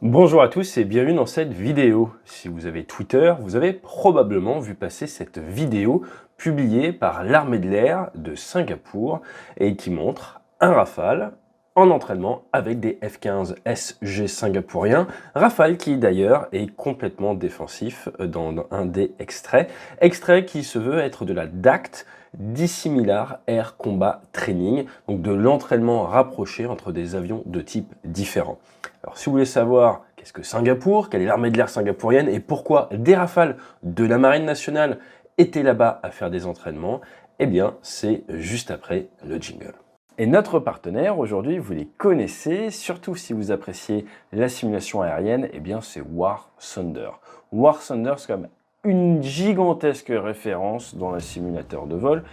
Bonjour à tous et bienvenue dans cette vidéo. Si vous avez Twitter, vous avez probablement vu passer cette vidéo publiée par l'armée de l'air de Singapour et qui montre un Rafale en entraînement avec des F-15 SG singapouriens. Rafale qui d'ailleurs est complètement défensif dans un des extrait qui se veut être de la DACT, Dissimilar Air Combat Training, donc de l'entraînement rapproché entre des avions de types différents. Alors si vous voulez savoir qu'est-ce que Singapour, quelle est l'armée de l'air singapourienne et pourquoi des Rafales de la Marine nationale étaient là-bas à faire des entraînements, eh bien c'est juste après le jingle. Et notre partenaire aujourd'hui, vous les connaissez, surtout si vous appréciez la simulation aérienne, eh bien c'est War Thunder. War Thunder, c'est comme une gigantesque référence dans le simulateur de vol,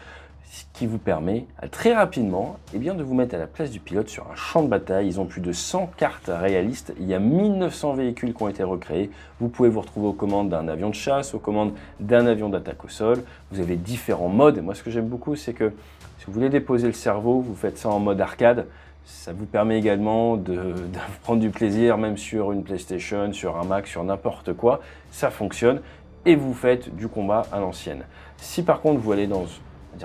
ce qui vous permet très rapidement de vous mettre à la place du pilote sur un champ de bataille. Ils ont plus de 100 cartes réalistes, il y a 1900 véhicules qui ont été recréés. Vous pouvez vous retrouver aux commandes d'un avion de chasse, aux commandes d'un avion d'attaque au sol. Vous avez différents modes, et moi ce que j'aime beaucoup c'est que si vous voulez déposer le cerveau, vous faites ça en mode arcade. Ça vous permet également de prendre du plaisir, même sur une PlayStation, sur un Mac, sur n'importe quoi. Ça fonctionne et vous faites du combat à l'ancienne. Si par contre vous allez dans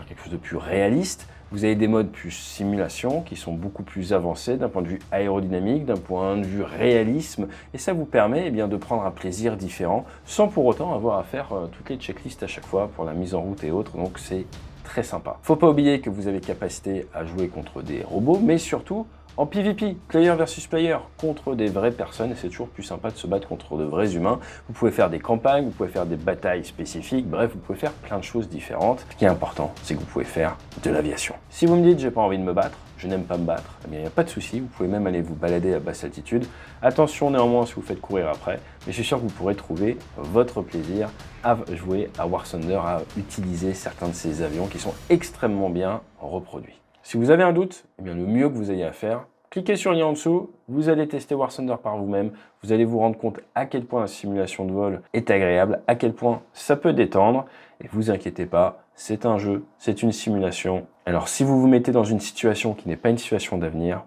quelque chose de plus réaliste, vous avez des modes plus simulation qui sont beaucoup plus avancés d'un point de vue aérodynamique, d'un point de vue réalisme, et ça vous permet de prendre un plaisir différent sans pour autant avoir à faire toutes les checklists à chaque fois pour la mise en route et autres, donc c'est très sympa. Faut pas oublier que vous avez capacité à jouer contre des robots, mais surtout en PvP, player versus player, contre des vraies personnes, et c'est toujours plus sympa de se battre contre de vrais humains. Vous pouvez faire des campagnes, vous pouvez faire des batailles spécifiques, bref, vous pouvez faire plein de choses différentes. Ce qui est important, c'est que vous pouvez faire de l'aviation. Si vous me dites, j'ai pas envie de me battre, je n'aime pas me battre, eh bien, il n'y a pas de souci, vous pouvez même aller vous balader à basse altitude. Attention néanmoins si vous faites courir après, mais je suis sûr que vous pourrez trouver votre plaisir à jouer à War Thunder, à utiliser certains de ces avions qui sont extrêmement bien reproduits. Si vous avez un doute, eh bien, le mieux que vous ayez à faire, cliquez sur le lien en dessous, vous allez tester War Thunder par vous-même, vous allez vous rendre compte à quel point la simulation de vol est agréable, à quel point ça peut détendre, et vous inquiétez pas, c'est un jeu, c'est une simulation. Alors si vous vous mettez dans une situation qui n'est pas une situation d'avenir,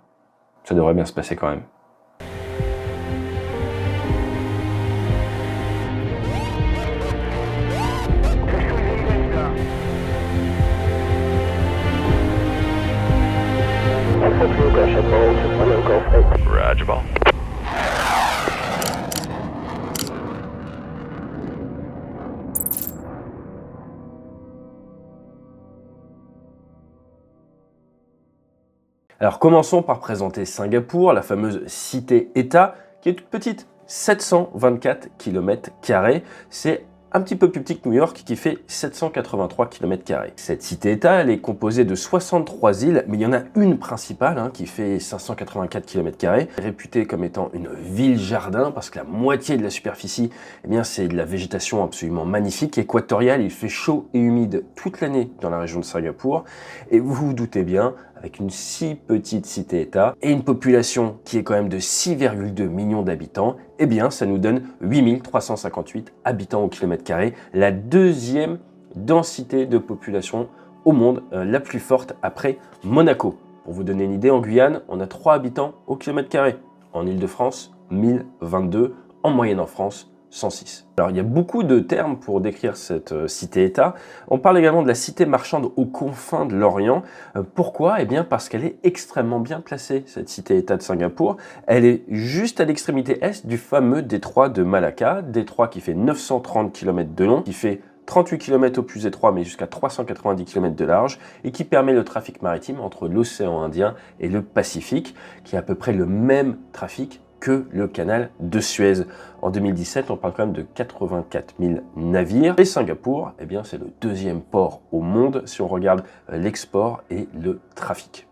ça devrait bien se passer quand même. Roger ball. Alors commençons par présenter Singapour, la fameuse cité-État, qui est toute petite, 724 km². C'est un petit peu plus petit que New York qui fait 783 km². Cette cité-État, elle est composée de 63 îles, mais il y en a une principale qui fait 584 km², réputée comme étant une ville-jardin parce que la moitié de la superficie, c'est de la végétation absolument magnifique, équatoriale, il fait chaud et humide toute l'année dans la région de Singapour, et vous vous doutez bien, avec une si petite cité-État et une population qui est quand même de 6,2 millions d'habitants, ça nous donne 8358 habitants au km², la deuxième densité de population au monde, la plus forte après Monaco. Pour vous donner une idée, en Guyane, on a 3 habitants au km². En Île-de-France, 1022. En moyenne en France, 106. Alors il y a beaucoup de termes pour décrire cette cité-État. On parle également de la cité marchande aux confins de l'Orient. Pourquoi ? Parce qu'elle est extrêmement bien placée, cette cité-État de Singapour. Elle est juste à l'extrémité est du fameux détroit de Malacca, détroit qui fait 930 km de long, qui fait 38 km au plus étroit, mais jusqu'à 390 km de large, et qui permet le trafic maritime entre l'océan Indien et le Pacifique, qui a à peu près le même trafic que le canal de Suez. En 2017, on parle quand même de 84 000 navires. Et Singapour, c'est le deuxième port au monde si on regarde l'export et le trafic.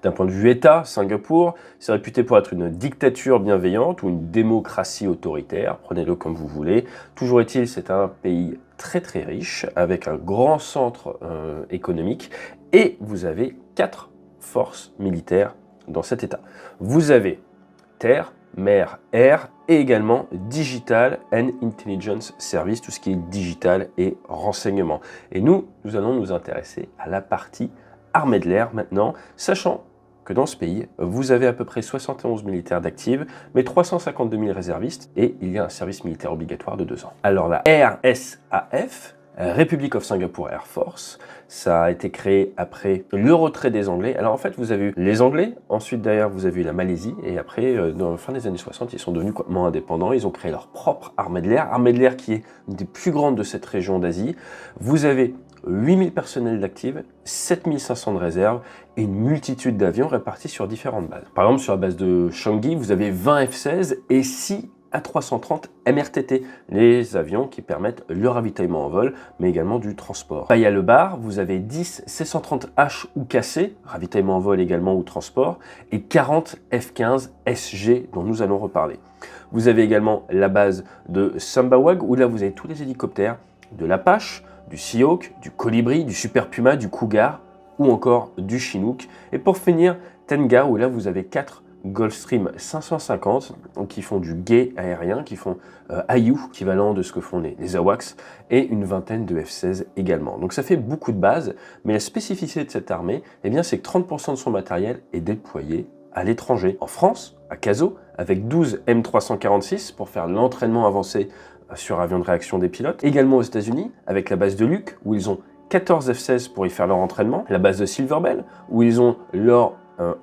D'un point de vue État, Singapour, c'est réputé pour être une dictature bienveillante ou une démocratie autoritaire, prenez-le comme vous voulez. Toujours est-il, c'est un pays très très riche, avec un grand centre économique, et vous avez 4 forces militaires dans cet État. Vous avez terre, mer, air, et également Digital and Intelligence Service, tout ce qui est digital et renseignement. Et nous allons nous intéresser à la partie armée de l'air maintenant, sachant que dans ce pays, vous avez à peu près 71 militaires d'actifs, mais 352 000 réservistes, et il y a un service militaire obligatoire de 2 ans. Alors la RSAF, Republic of Singapore Air Force, ça a été créé après le retrait des Anglais. Alors en fait, vous avez eu les Anglais, ensuite d'ailleurs vous avez eu la Malaisie, et après, dans la fin des années 60, ils sont devenus complètement indépendants, ils ont créé leur propre armée de l'air qui est une des plus grandes de cette région d'Asie. Vous avez 8000 personnels d'actifs, 7500 de réserve et une multitude d'avions répartis sur différentes bases. Par exemple, sur la base de Changi, vous avez 20 F-16 et 6 A330 MRTT, les avions qui permettent le ravitaillement en vol, mais également du transport. Paya-Lebar, vous avez 10 C-130H ou cassés, ravitaillement en vol également ou transport, et 40 F-15 SG dont nous allons reparler. Vous avez également la base de Sambawag, où là vous avez tous les hélicoptères de l'Apache, du Seahawk, du Colibri, du Super Puma, du Cougar ou encore du Chinook. Et pour finir, Tenga, où là vous avez 4 Gulfstream 550 qui font du guet aérien, qui font Ayu, équivalent de ce que font les AWACS, et une vingtaine de F-16 également. Donc ça fait beaucoup de bases, mais la spécificité de cette armée, eh bien, c'est que 30% de son matériel est déployé à l'étranger. En France, à Cazaux, avec 12 M346 pour faire l'entraînement avancé sur avion de réaction des pilotes. Également aux États-Unis, avec la base de Luke, où ils ont 14 F-16 pour y faire leur entraînement. La base de Silver Bell, où ils ont leur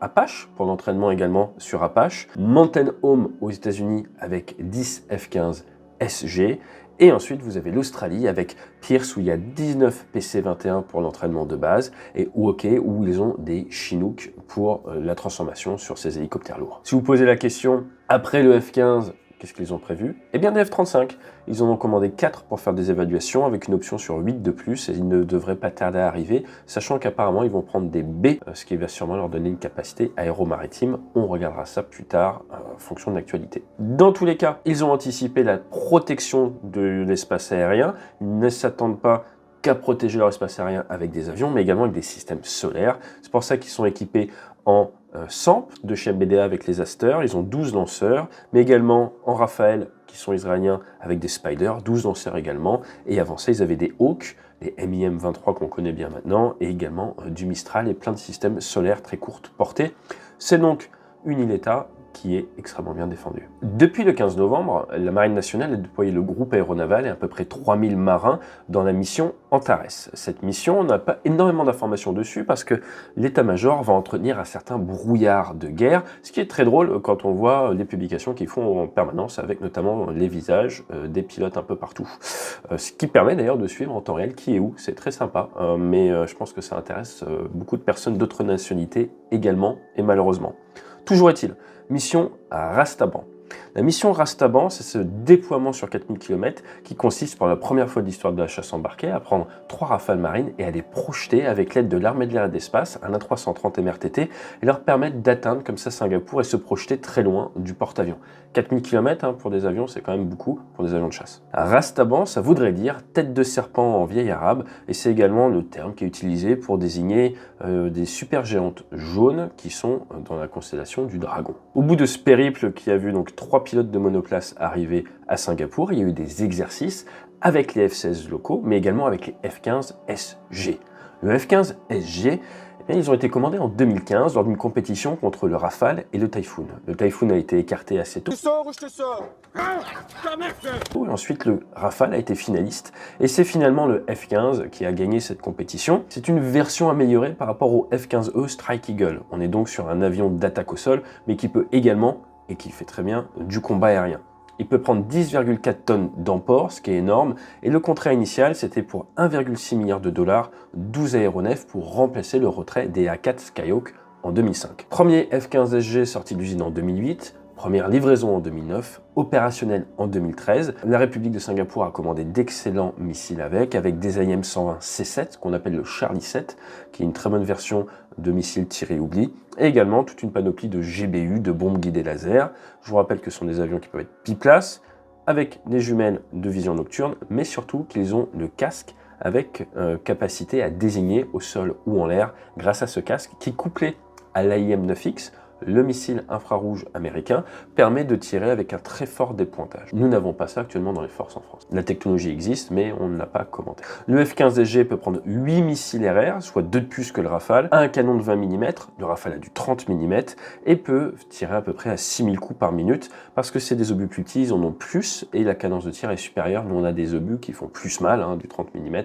Apache, pour l'entraînement également sur Apache. Mountain Home aux États-Unis, avec 10 F-15 SG. Et ensuite, vous avez l'Australie avec Pierce, où il y a 19 PC-21 pour l'entraînement de base, et Uoke, où ils ont des Chinook pour la transformation sur ces hélicoptères lourds. Si vous posez la question, après le F-15, qu'est-ce qu'ils ont prévu? Eh bien des F-35. Ils en ont commandé 4 pour faire des évaluations, avec une option sur 8 de plus, et ils ne devraient pas tarder à arriver, sachant qu'apparemment ils vont prendre des B, ce qui va sûrement leur donner une capacité aéromaritime. On regardera ça plus tard, en fonction de l'actualité. Dans tous les cas, ils ont anticipé la protection de l'espace aérien. Ils ne s'attendent pas qu'à protéger leur espace aérien avec des avions, mais également avec des systèmes solaires. C'est pour ça qu'ils sont équipés en SAMP de chez MBDA avec les Aster. Ils ont 12 lanceurs, mais également en Rafale, qui sont israéliens, avec des Spider, 12 lanceurs également. Et avant ça, ils avaient des Hawk, les MIM-23 qu'on connaît bien maintenant, et également du Mistral et plein de systèmes solaires très courte portée. C'est donc une île-État qui est extrêmement bien défendue. Depuis le 15 novembre, la Marine nationale a déployé le groupe aéronaval et à peu près 3000 marins dans la mission Antares. Cette mission, on n'a pas énormément d'informations dessus parce que l'état-major va entretenir un certain brouillard de guerre, ce qui est très drôle quand on voit les publications qu'ils font en permanence avec notamment les visages des pilotes un peu partout. Ce qui permet d'ailleurs de suivre en temps réel qui est où, c'est très sympa, mais je pense que ça intéresse beaucoup de personnes d'autres nationalités également, et malheureusement. Toujours est-il, mission à Rastaban. La mission Rastaban, c'est ce déploiement sur 4000 km qui consiste pour la première fois de l'histoire de la chasse embarquée à prendre 3 rafales marines et à les projeter avec l'aide de l'armée de l'air et de l'espace, un A330 MRTT, et leur permettre d'atteindre comme ça Singapour et se projeter très loin du porte-avions. 4000 km pour des avions, c'est quand même beaucoup pour des avions de chasse. Rastaban, ça voudrait dire tête de serpent en vieil arabe, et c'est également le terme qui est utilisé pour désigner des supergéantes jaunes qui sont dans la constellation du Dragon. Au bout de ce périple qui a vu donc 3 pilotes de monoplace arriver à Singapour, il y a eu des exercices avec les F-16 locaux, mais également avec les F-15 SG. Le F-15 SG, ils ont été commandés en 2015 lors d'une compétition contre le Rafale et le Typhoon. Le Typhoon a été écarté assez tôt. Et ensuite, le Rafale a été finaliste. Et c'est finalement le F-15 qui a gagné cette compétition. C'est une version améliorée par rapport au F-15E Strike Eagle. On est donc sur un avion d'attaque au sol, mais qui peut également, et qui fait très bien, du combat aérien. Il peut prendre 10,4 tonnes d'emport, ce qui est énorme, et le contrat initial, c'était pour 1,6 milliard de dollars, 12 aéronefs pour remplacer le retrait des A4 Skyhawk en 2005. Premier F-15 SG sorti d'usine en 2008, première livraison en 2009, opérationnel en 2013. La République de Singapour a commandé d'excellents missiles avec des AIM-120 C7, qu'on appelle le Charlie 7, qui est une très bonne version de missiles tirés oubli, et également toute une panoplie de GBU, de bombes guidées laser. Je vous rappelle que ce sont des avions qui peuvent être biplaces, avec des jumelles de vision nocturne, mais surtout qu'ils ont le casque avec capacité à désigner au sol ou en l'air grâce à ce casque qui est couplé à l'AIM-9X, le missile infrarouge américain, permet de tirer avec un très fort dépointage. Nous n'avons pas ça actuellement dans les forces en France. La technologie existe, mais on ne l'a pas commenté. Le F-15SG peut prendre 8 missiles RR, soit 2 de plus que le Rafale, a un canon de 20 mm, le Rafale a du 30 mm, et peut tirer à peu près à 6000 coups par minute, parce que c'est des obus plus petits, ils en ont plus, et la cadence de tir est supérieure. Nous on a des obus qui font plus mal, du 30 mm,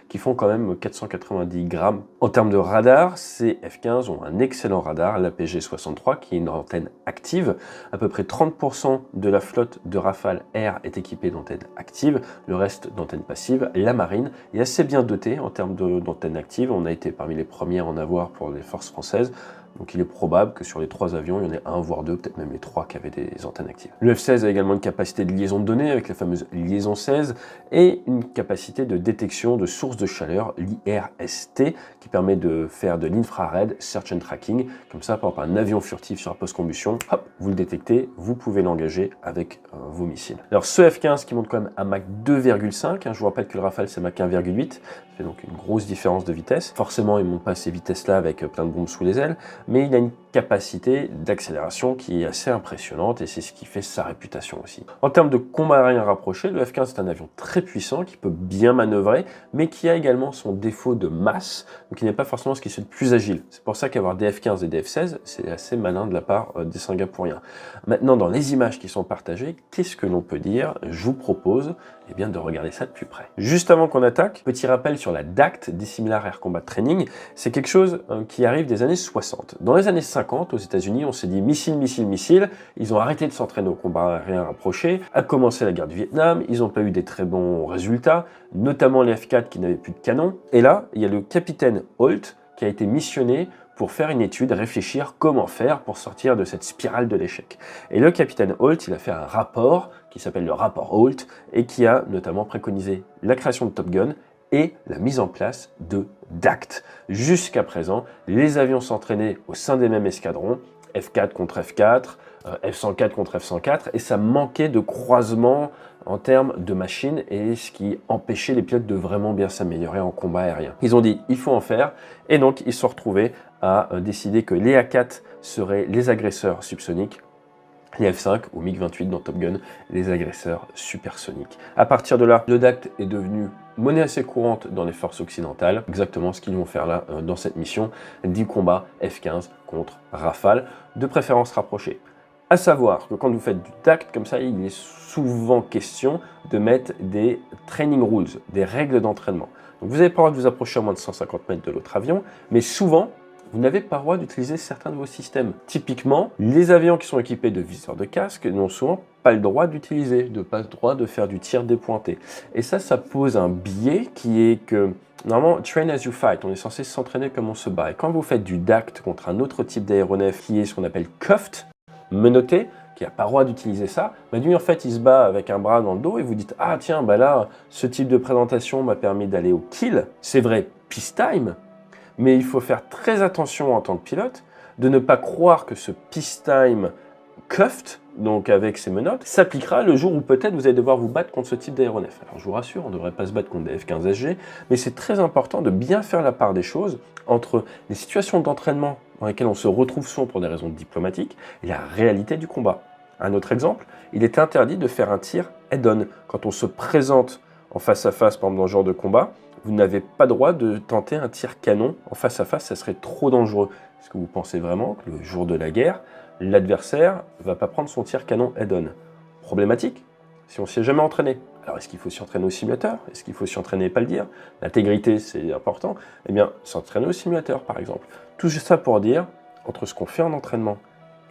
qui font quand même 490 grammes. En termes de radar, ces F-15 ont un excellent radar, l'APG-63, qui est une antenne active. À peu près 30% de la flotte de Rafale Air est équipée d'antennes actives, le reste d'antennes passives. La marine est assez bien dotée en termes d'antennes actives. On a été parmi les premiers à en avoir pour les forces françaises. Donc il est probable que sur les 3 avions, il y en ait un voire 2, peut-être même les 3 qui avaient des antennes actives. Le F-16 a également une capacité de liaison de données avec la fameuse liaison 16 et une capacité de détection de sources de chaleur, l'IRST, qui permet de faire de l'infrared search and tracking. Comme ça, par exemple, un avion furtif sur la post-combustion, hop, vous le détectez, vous pouvez l'engager avec vos missiles. Alors ce F-15 qui monte quand même à Mach 2,5, je vous rappelle que le Rafale c'est Mach 1,8, ça fait donc une grosse différence de vitesse. Forcément, il ne monte pas à ces vitesses-là avec plein de bombes sous les ailes, mais il a une capacité d'accélération qui est assez impressionnante et c'est ce qui fait sa réputation aussi. En termes de combat aérien rapproché, le F-15 est un avion très puissant qui peut bien manœuvrer, mais qui a également son défaut de masse, donc il n'est pas forcément ce qui est le plus agile. C'est pour ça qu'avoir des F-15 et des F-16, c'est assez malin de la part des Singapouriens. Maintenant, dans les images qui sont partagées, qu'est-ce que l'on peut dire? Je vous propose bien, de regarder ça de plus près. Juste avant qu'on attaque, petit rappel sur la DACT, Dissimilar Air Combat Training, c'est quelque chose qui arrive des années 60. Dans les années 50, aux États-Unis, on s'est dit missile, missile, missile. Ils ont arrêté de s'entraîner au combat aérien rapproché, a commencé la guerre du Vietnam, ils n'ont pas eu des très bons résultats, notamment les F-4 qui n'avaient plus de canon. Et là, il y a le capitaine Holt qui a été missionné pour faire une étude, réfléchir comment faire pour sortir de cette spirale de l'échec. Et le capitaine Holt, il a fait un rapport qui s'appelle le rapport Holt et qui a notamment préconisé la création de Top Gun et la mise en place de DACT. Jusqu'à présent, les avions s'entraînaient au sein des mêmes escadrons, F4 contre F4, F-104 contre F-104, et ça manquait de croisement en termes de machines et ce qui empêchait les pilotes de vraiment bien s'améliorer en combat aérien. Ils ont dit il faut en faire et donc ils se sont retrouvés à décider que les A4 seraient les agresseurs subsoniques, les F5 ou MiG-28 dans Top Gun, les agresseurs supersoniques. À partir de là, le DACT est devenu monnaie assez courante dans les forces occidentales, exactement ce qu'ils vont faire là dans cette mission, 10 combats F-15 contre Rafale, de préférence rapprochée. À savoir que quand vous faites du DACT comme ça, il est souvent question de mettre des training rules, des règles d'entraînement. Donc vous n'avez pas le droit de vous approcher à moins de 150 mètres de l'autre avion, mais souvent, vous n'avez pas le droit d'utiliser certains de vos systèmes. Typiquement, les avions qui sont équipés de viseurs de casque n'ont souvent pas le droit d'utiliser, pas le droit de faire du tir dépointé. Et ça pose un biais qui est que, normalement, train as you fight, on est censé s'entraîner comme on se bat. Et quand vous faites du DACT contre un autre type d'aéronef qui est ce qu'on appelle cuffed, menotté, qui n'a pas le droit d'utiliser ça, lui en fait il se bat avec un bras dans le dos et vous dites « Ah tiens, là, ce type de présentation m'a permis d'aller au kill ». C'est vrai, peacetime, mais il faut faire très attention en tant que pilote de ne pas croire que ce peacetime cuffed, donc avec ses menottes, s'appliquera le jour où peut-être vous allez devoir vous battre contre ce type d'aéronef. Alors je vous rassure, on ne devrait pas se battre contre des F-15SG, mais c'est très important de bien faire la part des choses entre les situations d'entraînement dans lesquelles on se retrouve souvent pour des raisons diplomatiques et la réalité du combat. Un autre exemple, il est interdit de faire un tir head-on. Quand on se présente en face à face, par exemple dans ce genre de combat, vous n'avez pas droit de tenter un tir canon en face à face, ça serait trop dangereux. Est-ce que vous pensez vraiment que le jour de la guerre, l'adversaire ne va pas prendre son tir canon head-on? Problématique, si on ne s'y est jamais entraîné. Alors est-ce qu'il faut s'y entraîner au simulateur? Est-ce qu'il faut s'y entraîner et pas le dire? L'intégrité, c'est important. Eh bien, s'entraîner au simulateur, par exemple. Tout ça pour dire, entre ce qu'on fait en entraînement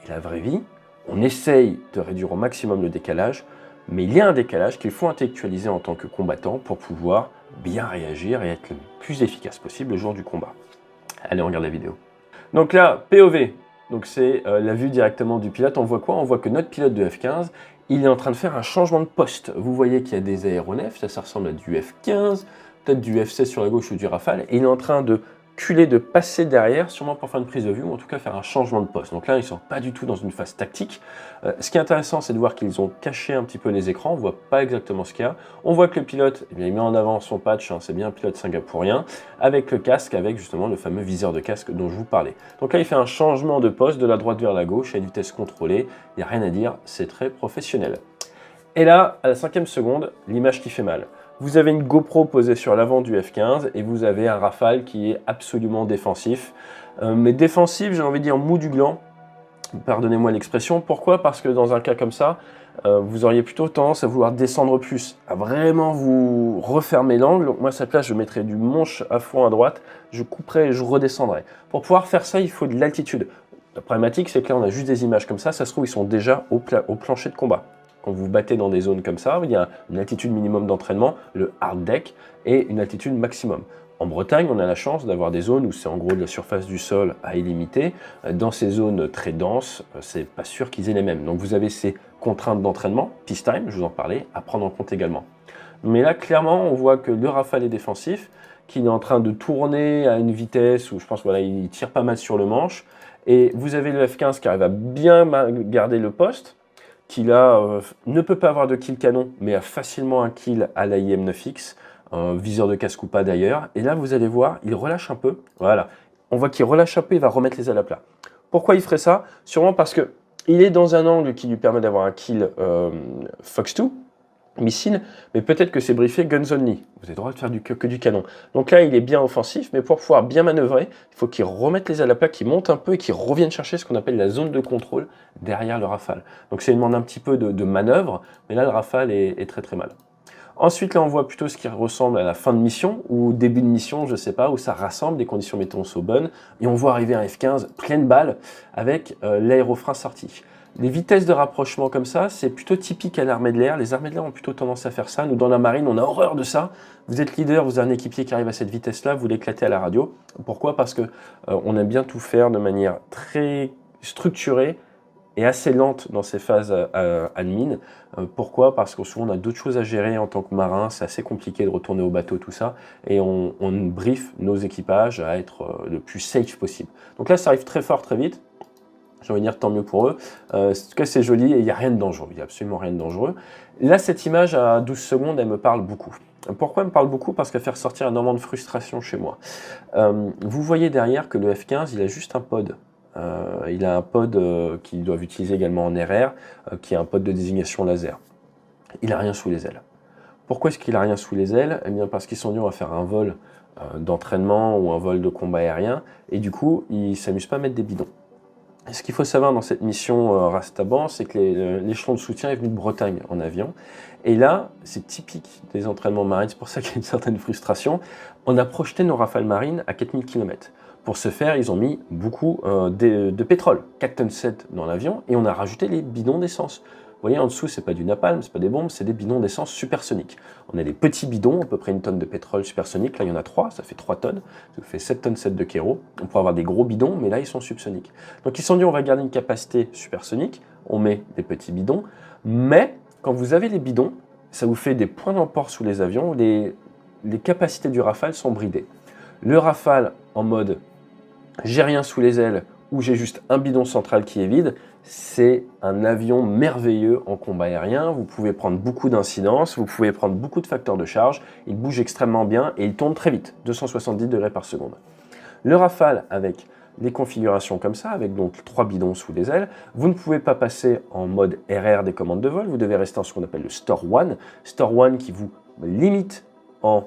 et la vraie vie, on essaye de réduire au maximum le décalage, mais il y a un décalage qu'il faut intellectualiser en tant que combattant pour pouvoir bien réagir et être le plus efficace possible le jour du combat. Allez, on regarde la vidéo. Donc là, POV, donc c'est la vue directement du pilote. On voit quoi? On voit que notre pilote de F-15, il est en train de faire un changement de poste. Vous voyez qu'il y a des aéronefs, ça ressemble à du F-15, peut-être du F-16 sur la gauche ou du Rafale, et il est en train de reculer, de passer derrière, sûrement pour faire une prise de vue, ou en tout cas faire un changement de poste. Donc là, ils ne sont pas du tout dans une phase tactique. Ce qui est intéressant, c'est de voir qu'ils ont caché un petit peu les écrans, on ne voit pas exactement ce qu'il y a. On voit que le pilote, eh bien, il met en avant son patch, hein, c'est bien un pilote singapourien, avec le casque, avec justement le fameux viseur de casque dont je vous parlais. Donc là, il fait un changement de poste de la droite vers la gauche, à une vitesse contrôlée, il n'y a rien à dire, c'est très professionnel. Et là, à la 5e seconde, l'image qui fait mal. Vous avez une GoPro posée sur l'avant du F-15 et vous avez un Rafale qui est absolument défensif. Mais défensif, j'ai envie de dire mou du gland, pardonnez-moi l'expression. Pourquoi? Parce que dans un cas comme ça, vous auriez plutôt tendance à vouloir descendre plus, à vraiment vous refermer l'angle. Donc moi, à sa place, je mettrais du manche à fond à droite, je couperais et je redescendrais. Pour pouvoir faire ça, il faut de l'altitude. La problématique, c'est que là, on a juste des images comme ça se trouve, ils sont déjà au plancher de combat. Quand vous battez dans des zones comme ça, il y a une altitude minimum d'entraînement, le hard deck, et une altitude maximum. En Bretagne, on a la chance d'avoir des zones où c'est en gros de la surface du sol à illimité. Dans ces zones très denses, c'est pas sûr qu'ils aient les mêmes. Donc vous avez ces contraintes d'entraînement, peacetime, je vous en parlais, à prendre en compte également. Mais là, clairement, on voit que le Rafale est défensif, qu'il est en train de tourner à une vitesse où je pense voilà, il tire pas mal sur le manche. Et vous avez le F-15 qui arrive à bien garder le poste, qui là ne peut pas avoir de kill canon, mais a facilement un kill à la IM-9X, un viseur de casque ou pas d'ailleurs. Et là, vous allez voir, il relâche un peu. Voilà, on voit qu'il relâche un peu, il va remettre les ailes à plat. Pourquoi il ferait ça? Sûrement parce que il est dans un angle qui lui permet d'avoir un kill Fox 2, missile, mais peut-être que c'est briefé guns only. Vous avez le droit de faire que du canon. Donc là, il est bien offensif, mais pour pouvoir bien manœuvrer, il faut qu'il remette les ailes à plat, qu'il monte un peu et qu'il revienne chercher ce qu'on appelle la zone de contrôle derrière le Rafale. Donc ça demande un petit peu de manœuvre, mais là, le Rafale est très très mal. Ensuite, là, on voit plutôt ce qui ressemble à la fin de mission, ou début de mission, je ne sais pas, où ça rassemble, des conditions météo sont bonnes, et on voit arriver un F-15 pleine balle avec l'aérofrein sorti. Les vitesses de rapprochement comme ça, c'est plutôt typique à l'armée de l'air. Les armées de l'air ont plutôt tendance à faire ça. Nous, dans la marine, on a horreur de ça. Vous êtes leader, vous avez un équipier qui arrive à cette vitesse-là, vous l'éclatez à la radio. Pourquoi? Parce que on aime bien tout faire de manière très structurée et assez lente dans ces phases admin. Pourquoi? Parce que souvent on a d'autres choses à gérer en tant que marin, c'est assez compliqué de retourner au bateau, tout ça, et on brief nos équipages à être le plus safe possible. Donc là, ça arrive très fort, très vite. J'ai envie de dire tant mieux pour eux. En tout cas, c'est joli et il n'y a rien de dangereux. Il n'y a absolument rien de dangereux. Là, cette image à 12 secondes, elle me parle beaucoup. Pourquoi elle me parle beaucoup? Parce qu'elle fait ressortir énormément de frustration chez moi. Vous voyez derrière que le F-15, il a juste un pod. Il a un pod qu'ils doivent utiliser également en RR, qui est un pod de désignation laser. Il n'a rien sous les ailes. Pourquoi est-ce qu'il n'a rien sous les ailes? Eh bien parce qu'ils sont dit on va faire un vol d'entraînement ou un vol de combat aérien, et du coup, ils ne s'amusent pas à mettre des bidons. Et ce qu'il faut savoir dans cette mission Rastaban, c'est que l'échelon de soutien est venu de Bretagne en avion. Et là, c'est typique des entraînements marines, c'est pour ça qu'il y a une certaine frustration. On a projeté nos Rafales marines à 4000 km. Pour ce faire, ils ont mis beaucoup de pétrole, 4,7 tonnes dans l'avion, et on a rajouté les bidons d'essence. Vous voyez, en dessous, c'est pas du napalm, c'est pas des bombes, c'est des bidons d'essence supersoniques. On a des petits bidons, à peu près 1 tonne de pétrole supersonique. Là, il y en a 3, ça fait 3 tonnes. Ça fait 7,7 tonnes de kéro. On pourrait avoir des gros bidons, mais là, ils sont subsoniques. Donc, ils se sont dit, on va garder une capacité supersonique. On met des petits bidons. Mais, quand vous avez les bidons, ça vous fait des points d'emport sous les avions. Les capacités du Rafale sont bridées. Le Rafale, en mode, j'ai rien sous les ailes, ou j'ai juste un bidon central qui est vide, c'est un avion merveilleux en combat aérien. Vous pouvez prendre beaucoup d'incidence, vous pouvez prendre beaucoup de facteurs de charge, il bouge extrêmement bien et il tourne très vite, 270 degrés par seconde. Le Rafale, avec les configurations comme ça, avec donc 3 bidons sous les ailes, vous ne pouvez pas passer en mode RR des commandes de vol, vous devez rester en ce qu'on appelle le Store 1 qui vous limite en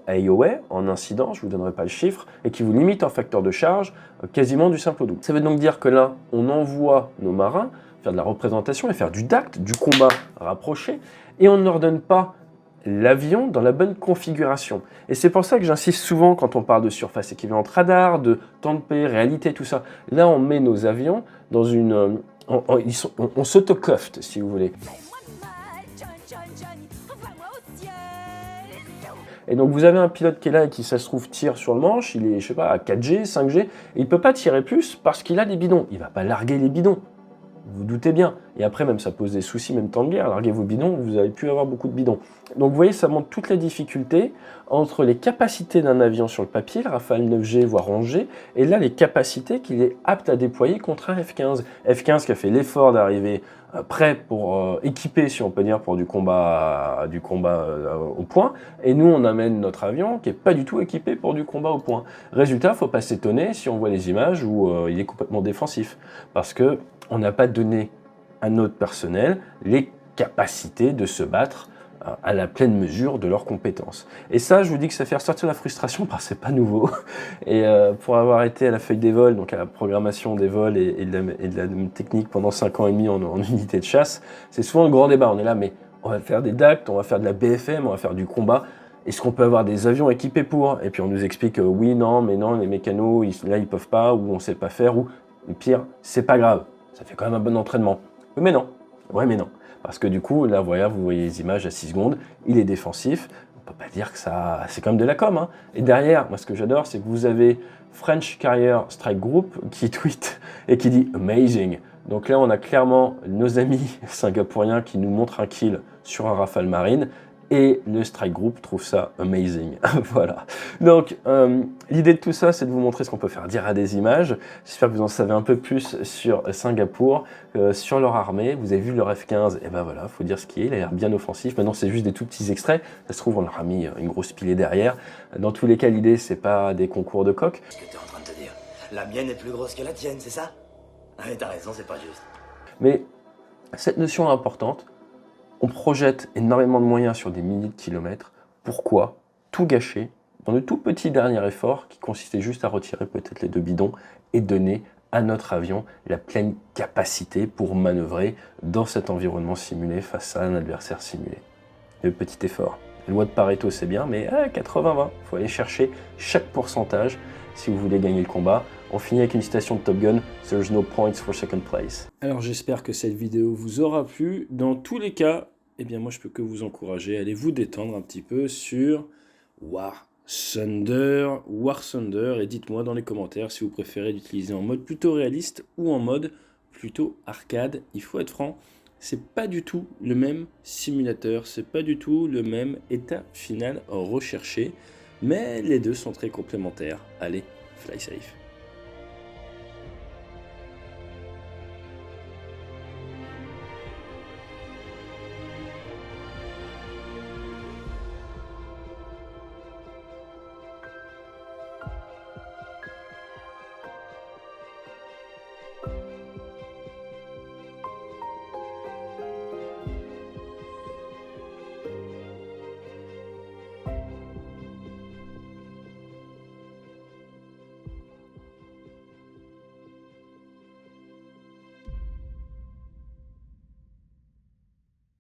AOA, en incident, je ne vous donnerai pas le chiffre, et qui vous limite en facteur de charge quasiment du simple au double. Ça veut donc dire que là, on envoie nos marins faire de la représentation et faire du DACT, du combat rapproché, et on ne leur donne pas l'avion dans la bonne configuration. Et c'est pour ça que j'insiste souvent quand on parle de surface équivalente radar, de temps de paix, réalité, tout ça. Là, on met nos avions dans une... on s'autocofte, si vous voulez. Et donc vous avez un pilote qui est là et qui, ça se trouve, tire sur le manche, il est, je sais pas, à 4G, 5G, et il ne peut pas tirer plus parce qu'il a des bidons. Il ne va pas larguer les bidons. vous doutez bien. Et après, même, ça pose des soucis, même temps de guerre. Larguez vos bidons, vous avez pu avoir beaucoup de bidons. Donc, vous voyez, ça montre toute la difficulté entre les capacités d'un avion sur le papier, le Rafale 9G, voire 11G, et là, les capacités qu'il est apte à déployer contre un F-15. F-15 qui a fait l'effort d'arriver prêt pour équiper, si on peut dire, pour du combat au point. Et nous, on amène notre avion qui n'est pas du tout équipé pour du combat au point. Résultat, il ne faut pas s'étonner si on voit les images où il est complètement défensif. Parce qu'on n'a pas donné à notre personnel les capacités de se battre à la pleine mesure de leurs compétences. Et ça, je vous dis que ça fait ressortir la frustration parce que c'est pas nouveau. Et pour avoir été à la feuille des vols, donc à la programmation des vols et de la technique pendant 5 ans et demi en unité de chasse, c'est souvent le grand débat. On est là, mais on va faire des DACT, on va faire de la BFM, on va faire du combat. Est-ce qu'on peut avoir des avions équipés pour? Et puis on nous explique oui, non, mais non, les mécanos, là, ils peuvent pas, ou on sait pas faire, ou le pire, c'est pas grave. Ça fait quand même un bon entraînement. Mais non. Ouais, mais non. Parce que du coup, là, voilà, vous voyez les images à 6 secondes, il est défensif. On ne peut pas dire que ça, c'est comme de la com. Hein. Et derrière, moi, ce que j'adore, c'est que vous avez French Carrier Strike Group qui tweet et qui dit « Amazing ». Donc là, on a clairement nos amis singapouriens qui nous montrent un kill sur un Rafale Marine. Et le Strike Group trouve ça amazing. Voilà. Donc, l'idée de tout ça, c'est de vous montrer ce qu'on peut faire dire à des images. J'espère que vous en savez un peu plus sur Singapour, sur leur armée. Vous avez vu leur F-15, et ben voilà, il faut dire ce qui est. Il a l'air bien offensif. Maintenant, c'est juste des tout petits extraits. Ça se trouve, on leur a mis une grosse pilée derrière. Dans tous les cas, l'idée, c'est pas des concours de coq. Ce que tu es en train de te dire, la mienne est plus grosse que la tienne, c'est ça? Ouais, t'as raison, c'est pas juste. Mais cette notion est importante. On projette énormément de moyens sur des milliers de kilomètres. Pourquoi tout gâcher dans le tout petit dernier effort qui consistait juste à retirer peut-être les 2 bidons et donner à notre avion la pleine capacité pour manœuvrer dans cet environnement simulé face à un adversaire simulé. Le petit effort. La loi de Pareto, c'est bien, mais 80-20. Il faut aller chercher chaque pourcentage si vous voulez gagner le combat. On finit avec une citation de Top Gun, There's no points for second place. Alors j'espère que cette vidéo vous aura plu. Dans tous les cas, eh bien moi je peux que vous encourager, allez vous détendre un petit peu sur War Thunder, et dites-moi dans les commentaires si vous préférez l'utiliser en mode plutôt réaliste ou en mode plutôt arcade. Il faut être franc, c'est pas du tout le même simulateur, c'est pas du tout le même état final recherché, mais les deux sont très complémentaires. Allez, fly safe.